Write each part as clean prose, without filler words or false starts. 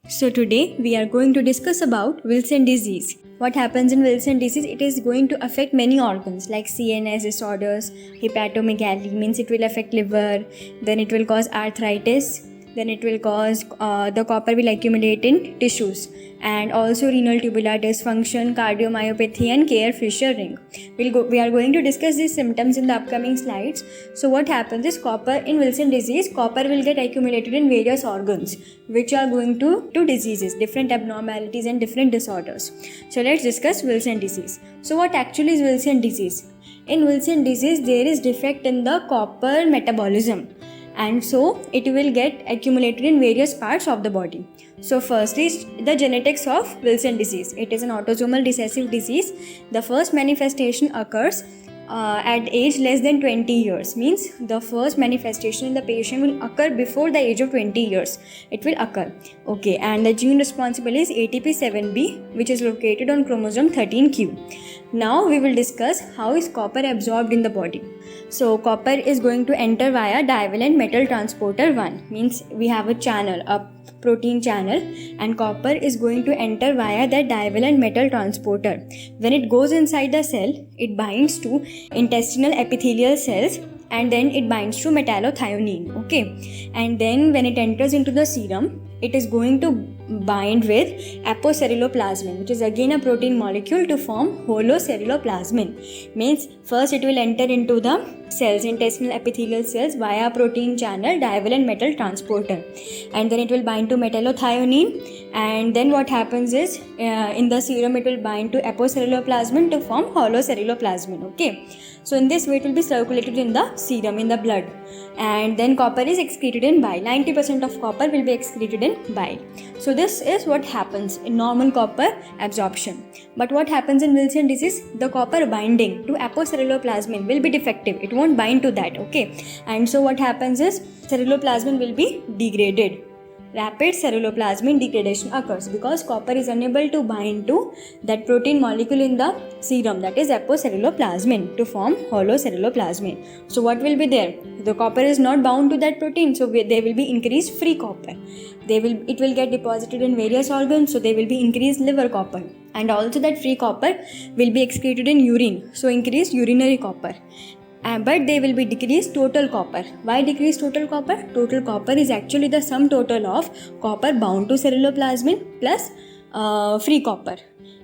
So today we are going to discuss about Wilson disease. What happens in Wilson disease? It is going to affect many organs like CNS disorders, hepatomegaly means it will affect liver, then it will cause arthritis, then it will cause the copper will accumulate in tissues, and also renal tubular dysfunction, cardiomyopathy and Kayr-Fisher ring. We are going to discuss these symptoms in the upcoming slides. So what happens is copper in Wilson disease, copper will get accumulated in various organs which are going to diseases, different abnormalities and different disorders. So let's discuss Wilson disease. So what actually is Wilson disease? In Wilson disease there is defect in the copper metabolism, and so it will get accumulated in various parts of the body. So firstly, the genetics of Wilson disease. It is an autosomal recessive disease. The first manifestation occurs at age less than 20 years, means the first manifestation in the patient will occur before the age of 20 years. It will occur. Okay, and the gene responsible is ATP7B, which is located on chromosome 13q. Now we will discuss how is copper absorbed in the body. So copper is going to enter via divalent metal transporter 1, means we have a channel, a protein channel, and copper is going to enter via that divalent metal transporter. When it goes inside the cell, it binds to intestinal epithelial cells and then it binds to metallothionein. Okay, and then when it enters into the serum, it is going to bind with apoceruloplasmin, which is again a protein molecule, to form holoceruloplasmin. Means first it will enter into the cells, intestinal epithelial cells, via protein channel divalent metal transporter, and then it will bind to metallothionein, and then what happens is in the serum it will bind to apoceruloplasmin to form holoceruloplasmin. Okay, so in this way it will be circulated in the serum, in the blood, and then copper is excreted in bile. 90% of copper will be excreted in bile. So this is what happens in normal copper absorption. But what happens in Wilson disease? The copper binding to apoceruloplasmin will be defective. It won't bind to that. Okay, and so what happens is ceruloplasmin will be degraded. Rapid ceruloplasmin degradation occurs because copper is unable to bind to that protein molecule in the serum, that is apoceruloplasmin, to form holoceruloplasmin. So what will be there? The copper is not bound to that protein, so there will be increased free copper. It will get deposited in various organs, so there will be increased liver copper, and also that free copper will be excreted in urine, so increased urinary copper. But they will be decreased total copper. Why decreased total copper? Total copper is actually the sum total of copper bound to ceruloplasmin plus free copper.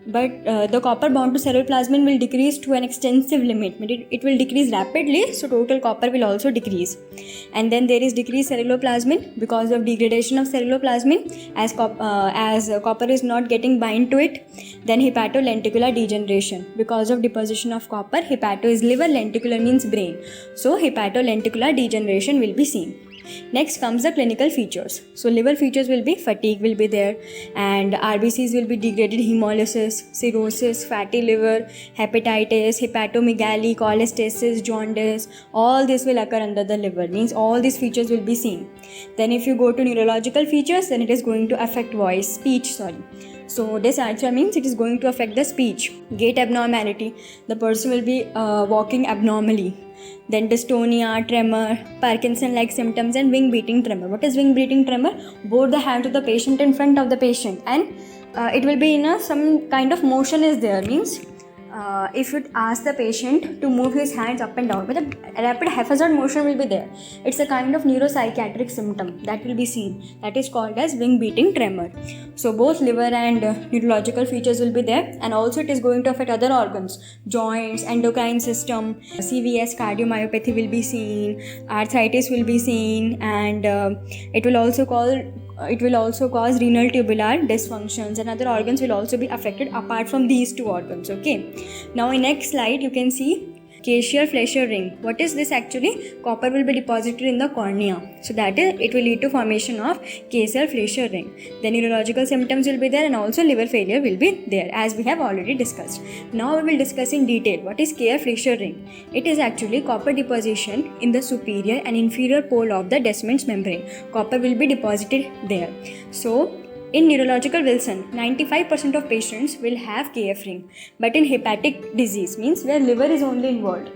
But the copper bound to ceruloplasmin will decrease to an extensive limit. It will decrease rapidly, so total copper will also decrease. And then there is decreased ceruloplasmin because of degradation of ceruloplasmin, as copper is not getting bind to it. Then hepatolenticular degeneration because of deposition of copper. Hepato is liver, lenticular means brain. So hepatolenticular degeneration will be seen. Next comes the clinical features. So liver features will be fatigue will be there, and RBCs will be degraded, hemolysis, cirrhosis, fatty liver, hepatitis, hepatomegaly, cholestasis, jaundice. All this will occur under the liver, means all these features will be seen. Then if you go to neurological features, then it is going to affect speech. So dysarthria means it is going to affect the speech. Gait abnormality, the person will be walking abnormally. Then dystonia, tremor, Parkinson-like symptoms, and wing beating tremor. What is wing beating tremor? Both the hands of the patient in front of the patient, and it will be in some kind of motion is there, means if it asks the patient to move his hands up and down, but a rapid haphazard motion will be there. It's a kind of neuropsychiatric symptom that will be seen. That is called as wing beating tremor. So both liver and neurological features will be there, and also it is going to affect other organs, joints, endocrine system, CVS, cardiomyopathy will be seen, arthritis will be seen, and it will also cause renal tubular dysfunctions, and other organs will also be affected apart from these two organs. Okay, now in next slide you can see Kayr-Fisher ring. What is this actually? Copper will be deposited in the cornea, so that is, it will lead to formation of Kayr-Fisher ring. The neurological symptoms will be there, and also liver failure will be there, as we have already discussed. Now we will discuss in detail what is Kayr-Fisher ring. It is actually copper deposition in the superior and inferior pole of the Descemet's membrane. Copper will be deposited there. So in neurological Wilson, 95% of patients will have KF ring, but in hepatic disease, means where liver is only involved,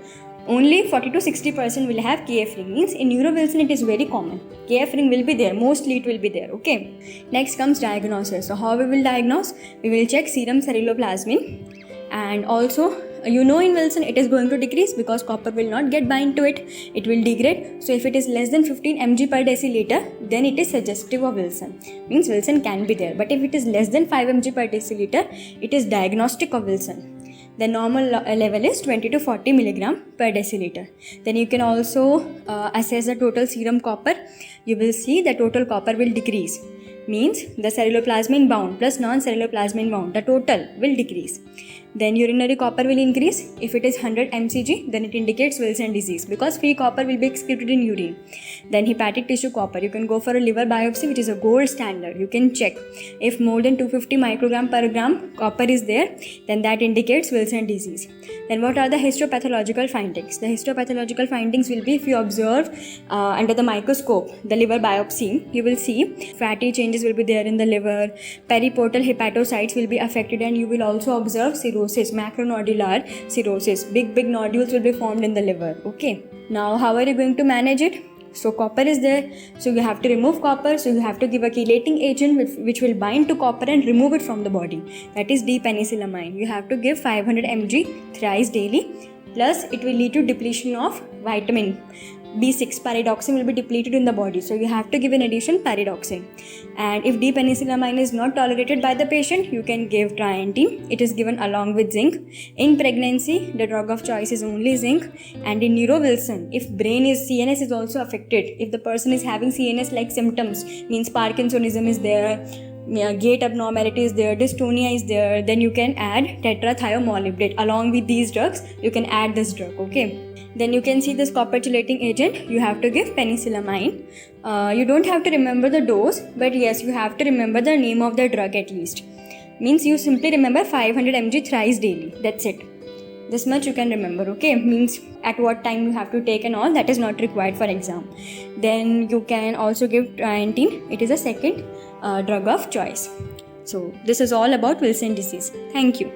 only 40 to 60% will have KF ring. Means in Neuro-Wilson it is very common. KF ring will be there, mostly it will be there, okay. Next comes diagnosis. So how we will diagnose? We will check serum ceruloplasmin, and also in Wilson it is going to decrease because copper will not get bind to it, it will degrade. So if it is less than 15 mg per deciliter, then it is suggestive of Wilson. Means Wilson can be there. But if it is less than 5 mg per deciliter, it is diagnostic of Wilson. The normal level is 20 to 40 milligram per deciliter. Then you can also assess the total serum copper. You will see the total copper will decrease. Means the ceruloplasmin bound plus non-ceruloplasmin bound, the total will decrease. Then urinary copper will increase. If it is 100 mcg, then it indicates Wilson disease because free copper will be excreted in urine. Then hepatic tissue copper, you can go for a liver biopsy, which is a gold standard. You can check if more than 250 microgram per gram copper is there, then that indicates Wilson disease. Then what are the histopathological findings? The histopathological findings will be, if you observe under the microscope the liver biopsy, you will see fatty changes will be there in the liver, periportal hepatocytes will be affected, and you will also observe cirrhosis, macronodular cirrhosis. Big nodules will be formed in the liver, okay. Now how are you going to manage it? So copper is there, so you have to remove copper, so you have to give a chelating agent which will bind to copper and remove it from the body. That is D-penicillamine. You have to give 500 mg thrice daily, plus it will lead to depletion of vitamin B6. Pyridoxine will be depleted in the body, so you have to give in addition pyridoxine. And if D-penicillamine is not tolerated by the patient, you can give triantine. It is given along with zinc. In pregnancy, the drug of choice is only zinc. And in Neuro-Wilson, if CNS is also affected, if the person is having CNS like symptoms, means Parkinsonism is there, gait abnormality is there, dystonia is there, then you can add tetrathiomolybdate. Along with these drugs, you can add this drug, okay. Then you can see this copper chelating agent. You have to give penicillamine. You don't have to remember the dose, but yes, you have to remember the name of the drug at least. Means you simply remember 500 mg thrice daily. That's it. This much you can remember, okay. Means at what time you have to take and all, that is not required for exam. Then you can also give triantine. It is a second drug of choice. So this is all about Wilson disease. Thank you.